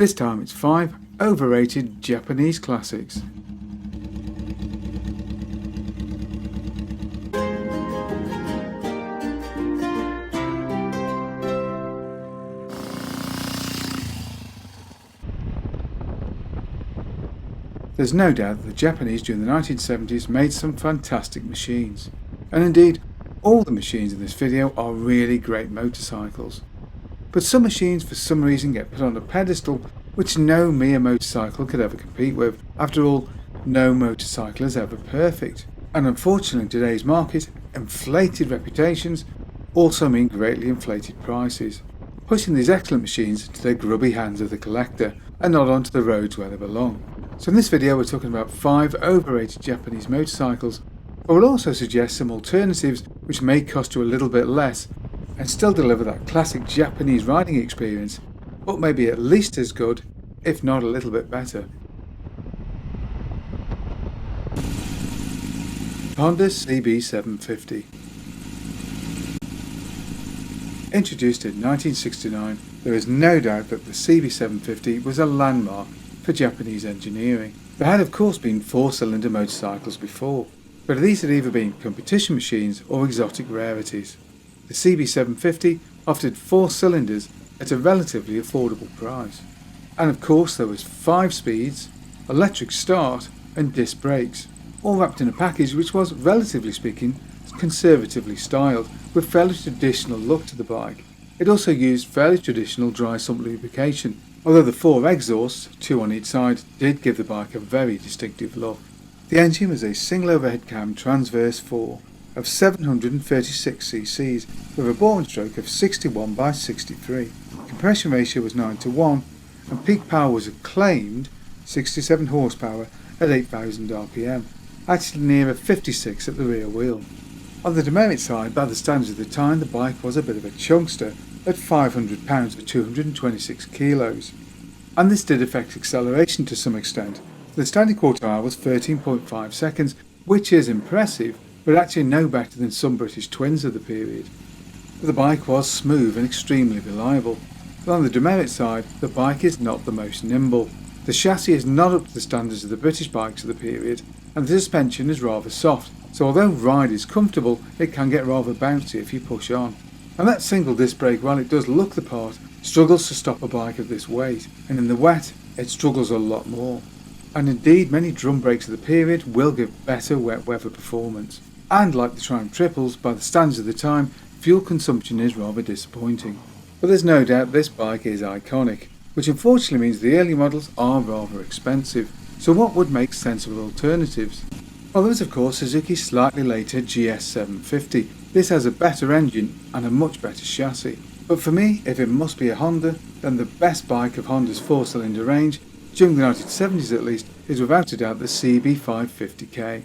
This time it's 5 overrated Japanese classics. There's no doubt that the Japanese during the 1970s made some fantastic machines. And indeed, all the machines in this video are really great motorcycles. But some machines for some reason get put on a pedestal which no mere motorcycle could ever compete with. After all, no motorcycle is ever perfect. And unfortunately in today's market, inflated reputations also mean greatly inflated prices, pushing these excellent machines into the grubby hands of the collector and not onto the roads where they belong. So in this video we're talking about 5 overrated Japanese motorcycles, but we'll also suggest some alternatives which may cost you a little bit less and still deliver that classic Japanese riding experience, but maybe at least as good, if not a little bit better. Honda CB750. Introduced in 1969, there is no doubt that the CB750 was a landmark for Japanese engineering. There had of course been 4-cylinder motorcycles before, but these had either been competition machines or exotic rarities. The CB750 offered 4 cylinders at a relatively affordable price. And of course there was 5 speeds, electric start and disc brakes, all wrapped in a package which was, relatively speaking, conservatively styled, with fairly traditional look to the bike. It also used fairly traditional dry sump lubrication, although the 4 exhausts, 2 on each side, did give the bike a very distinctive look. The engine was a single overhead cam transverse 4 of 736 cc's with a bore and stroke of 61 by 63. Compression ratio was 9:1 and peak power was a claimed 67 horsepower at 8,000 rpm, actually near a 56 at the rear wheel. On the demerit side, by the standards of the time, the bike was a bit of a chunkster at 500 pounds or 226 kilos, and this did affect acceleration to some extent. The standard quarter hour was 13.5 seconds, which is impressive, but actually no better than some British twins of the period. But the bike was smooth and extremely reliable. But on the demerit side, the bike is not the most nimble. The chassis is not up to the standards of the British bikes of the period, and the suspension is rather soft, so although ride is comfortable, it can get rather bouncy if you push on. And that single disc brake, while it does look the part, struggles to stop a bike of this weight, and in the wet, it struggles a lot more. And indeed, many drum brakes of the period will give better wet weather performance. And like the Triumph triples, by the standards of the time, fuel consumption is rather disappointing. But there's no doubt this bike is iconic, which unfortunately means the early models are rather expensive. So what would make sensible alternatives? Well, there is of course Suzuki's slightly later GS750. This has a better engine and a much better chassis. But for me, if it must be a Honda, then the best bike of Honda's 4-cylinder range, during the 1970s at least, is without a doubt the CB550K.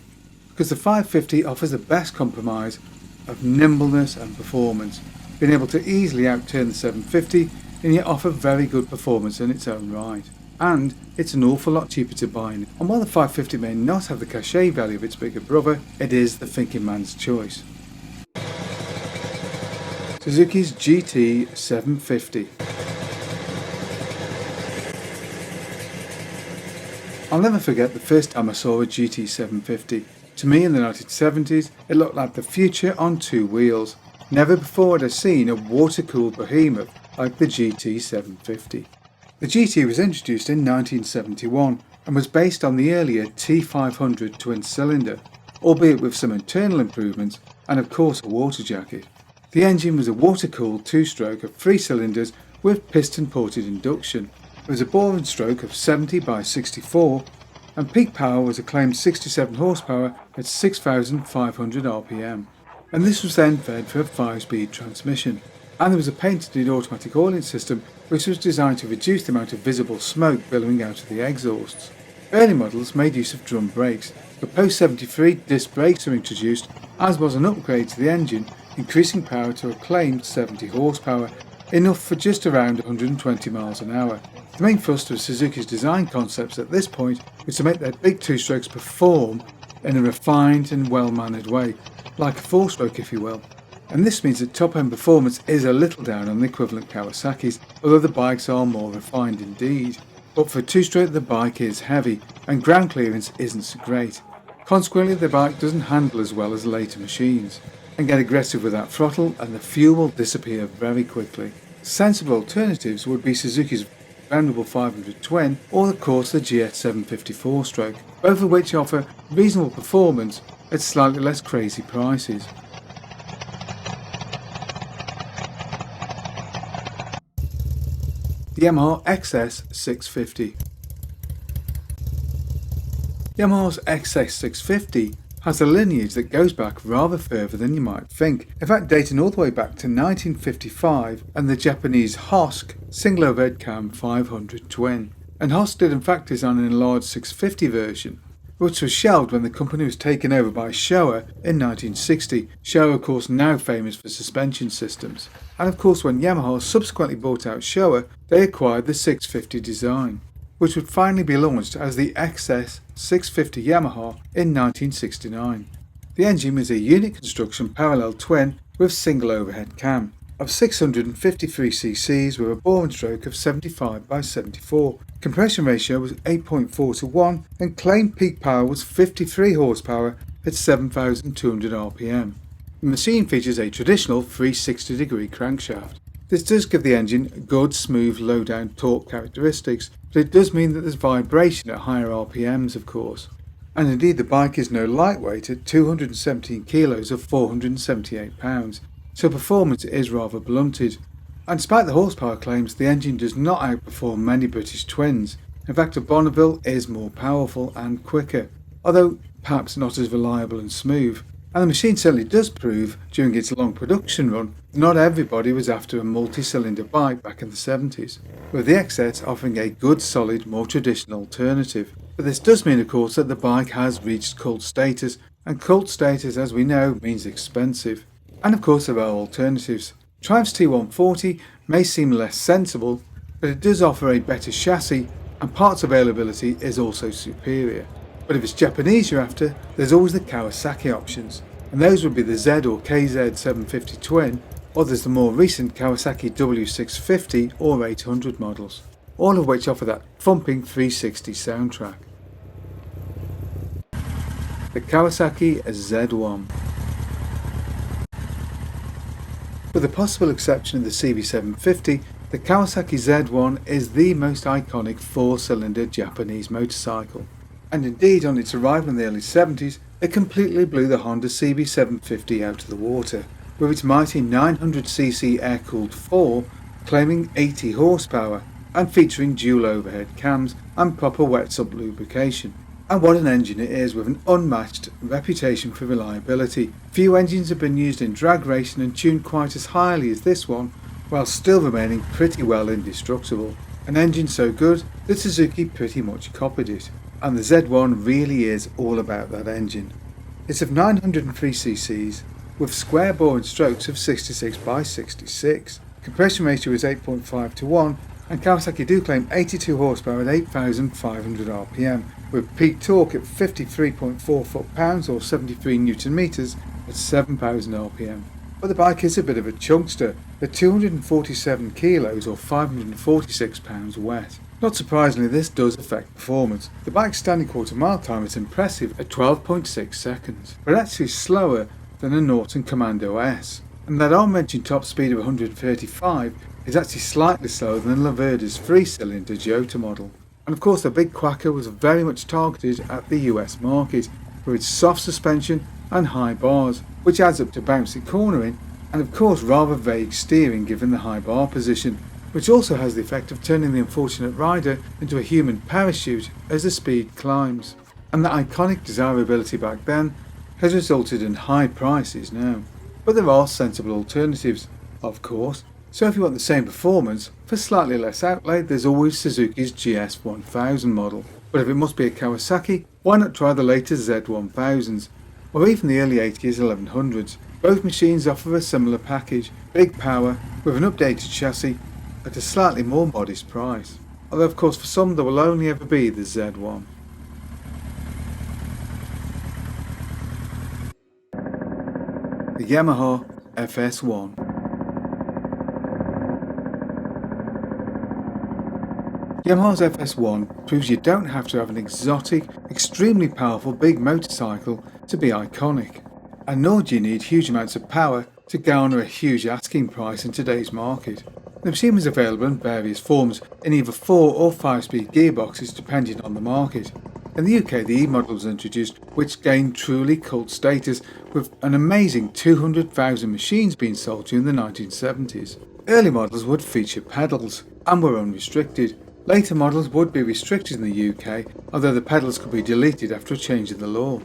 Because the 550 offers the best compromise of nimbleness and performance, being able to easily outturn the 750 and yet offer very good performance in its own right. And it's an awful lot cheaper to buy, and while the 550 may not have the cachet value of its bigger brother, it is the thinking man's choice. Suzuki's GT750. I'll never forget the first time I saw a GT750. To me in the 1970s, it looked like the future on 2 wheels. Never before had I seen a water-cooled behemoth like the GT750. The GT was introduced in 1971 and was based on the earlier T500 twin-cylinder, albeit with some internal improvements and of course a water jacket. The engine was a water-cooled 2-stroke of 3 cylinders with piston-ported induction. It was a bore and stroke of 70 by 64 and peak power was a claimed 67 horsepower at 6,500 rpm. And this was then fed for a 5-speed transmission. And there was a patented automatic oiling system which was designed to reduce the amount of visible smoke billowing out of the exhausts. Early models made use of drum brakes, but post-73 disc brakes were introduced, as was an upgrade to the engine, increasing power to a claimed 70 horsepower, enough for just around 120 miles an hour. The main thrust of Suzuki's design concepts at this point was to make their big 2-strokes perform in a refined and well-mannered way, like a 4-stroke if you will. and this means that top end performance is a little down on the equivalent Kawasaki's, although the bikes are more refined indeed. But for two-stroke the bike is heavy and ground clearance isn't so great. Consequently the bike doesn't handle as well as later machines, and get aggressive with that throttle and the fuel will disappear very quickly. Sensible alternatives would be Suzuki's venerable 500 twin or of course the GT750 4-stroke, both of which offer reasonable performance at slightly less crazy prices. The Yamaha XS650. Yamaha's XS650 has a lineage that goes back rather further than you might think, in fact dating all the way back to 1955 and the Japanese Hosk single overhead cam 500 twin. And Hosk did in fact design an enlarged 650 version, which was shelved when the company was taken over by Showa in 1960, Showa of course now famous for suspension systems. And of course when Yamaha subsequently bought out Showa, they acquired the 650 design, which would finally be launched as the XS650 Yamaha in 1969. The engine was a unit construction parallel twin with single overhead cam of 653 cc's with a bore and stroke of 75 by 74. Compression ratio was 8.4 to 1 and claimed peak power was 53 horsepower at 7,200 rpm. The machine features a traditional 360-degree crankshaft. This does give the engine good, smooth, low-down torque characteristics, but it does mean that there's vibration at higher RPMs of course. And indeed the bike is no lightweight at 217 kilos or 478 pounds, so performance is rather blunted. And despite the horsepower claims, the engine does not outperform many British twins. In fact a Bonneville is more powerful and quicker, although perhaps not as reliable and smooth. And the machine certainly does prove, during its long production run, that not everybody was after a multi-cylinder bike back in the 70s, with the XS offering a good solid more traditional alternative. But this does mean of course that the bike has reached cult status, and cult status as we know means expensive. And of course there are alternatives. Triumph's T140 may seem less sensible, but it does offer a better chassis and parts availability is also superior. But if it's Japanese you're after, there's always the Kawasaki options, and those would be the Z or KZ750 twin, or there's the more recent Kawasaki W650 or 800 models, all of which offer that thumping 360 soundtrack. The Kawasaki Z1. With the possible exception of the CB750, the Kawasaki Z1 is the most iconic 4-cylinder Japanese motorcycle. And indeed on its arrival in the early 70s, it completely blew the Honda CB750 out of the water, with its mighty 900cc air-cooled 4 claiming 80 horsepower and featuring dual overhead cams and proper wet sub lubrication. And what an engine it is, with an unmatched reputation for reliability. Few engines have been used in drag racing and tuned quite as highly as this one, while still remaining pretty well indestructible. An engine so good that Suzuki pretty much copied it. And the Z1 really is all about that engine. It's of 903cc with square bore and strokes of 66 by 66. Compression ratio is 8.5 to 1 and Kawasaki do claim 82 horsepower at 8,500 rpm with peak torque at 53.4 foot-pounds or 73 newton meters at 7,000 rpm. But the bike is a bit of a chunkster at 247 kilos or 546 pounds wet. Not surprisingly, this does affect performance. The bike's standing quarter mile time is impressive at 12.6 seconds, but actually slower than a Norton Commando S. And that aforementioned top speed of 135 is actually slightly slower than Laverde's 3-cylinder Jota model. And of course the big quacker was very much targeted at the US market, with its soft suspension and high bars, which adds up to bouncy cornering, and of course rather vague steering given the high bar position, which also has the effect of turning the unfortunate rider into a human parachute as the speed climbs. And that iconic desirability back then has resulted in high prices now. But there are sensible alternatives, of course, so if you want the same performance for slightly less outlay, there's always Suzuki's GS1000 model. But if it must be a Kawasaki, why not try the latest Z1000s, or even the early 80s 1100s. Both machines offer a similar package, big power with an updated chassis at a slightly more modest price, although of course for some there will only ever be the Z1. The Yamaha FS1. Yamaha's FS1 proves you don't have to have an exotic, extremely powerful big motorcycle to be iconic, and nor do you need huge amounts of power to garner a huge asking price in today's market. The machine was available in various forms in either 4 or 5-speed gearboxes depending on the market. In the UK, the E model was introduced, which gained truly cult status with an amazing 200,000 machines being sold during the 1970s. Early models would feature pedals and were unrestricted. Later models would be restricted in the UK, although the pedals could be deleted after a change in the law.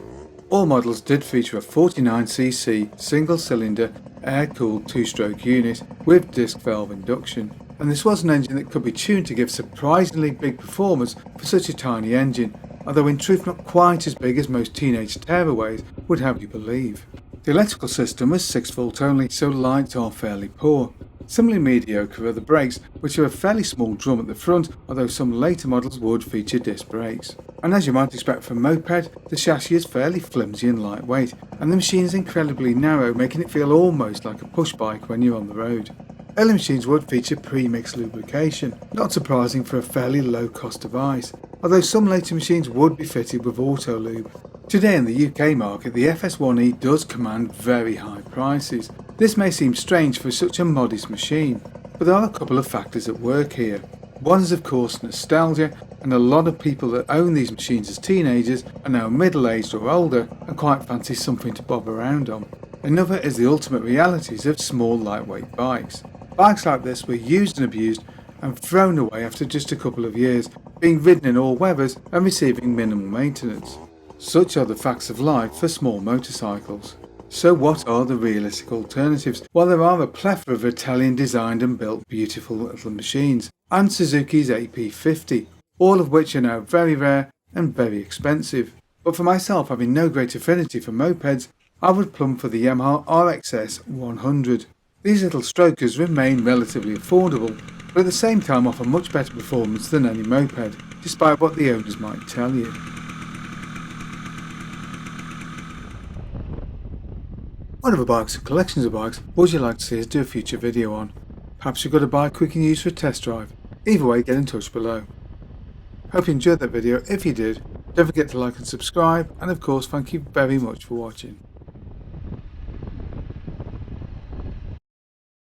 All models did feature a 49cc single-cylinder air-cooled 2-stroke unit with disc valve induction, and this was an engine that could be tuned to give surprisingly big performance for such a tiny engine, although in truth not quite as big as most teenage tearaways would have you believe. The electrical system was 6V only, so lights are fairly poor. Similarly mediocre are the brakes, which are a fairly small drum at the front, although some later models would feature disc brakes. And as you might expect from a moped, the chassis is fairly flimsy and lightweight, and the machine is incredibly narrow, making it feel almost like a push bike when you're on the road. Early machines would feature pre-mixed lubrication, not surprising for a fairly low cost device, although some later machines would be fitted with auto lube. Today in the UK market, the FS1E does command very high prices. This may seem strange for such a modest machine, but there are a couple of factors at work here. One is of course nostalgia, and a lot of people that own these machines as teenagers are now middle-aged or older and quite fancy something to bob around on. Another is the ultimate realities of small lightweight bikes. Bikes like this were used and abused and thrown away after just a couple of years, being ridden in all weathers and receiving minimal maintenance. Such are the facts of life for small motorcycles. So what are the realistic alternatives? Well, there are a plethora of Italian designed and built beautiful little machines, and Suzuki's AP50, all of which are now very rare and very expensive. But for myself, having no great affinity for mopeds, I would plumb for the Yamaha XS650. These little strokers remain relatively affordable, but at the same time offer much better performance than any moped, despite what the owners might tell you. What other bikes and collections of bikes would you like to see us do a future video on? Perhaps you've got a bike we can use for a test drive. Either way, get in touch below. Hope you enjoyed that video. If you did, don't forget to like and subscribe, and of course thank you very much for watching.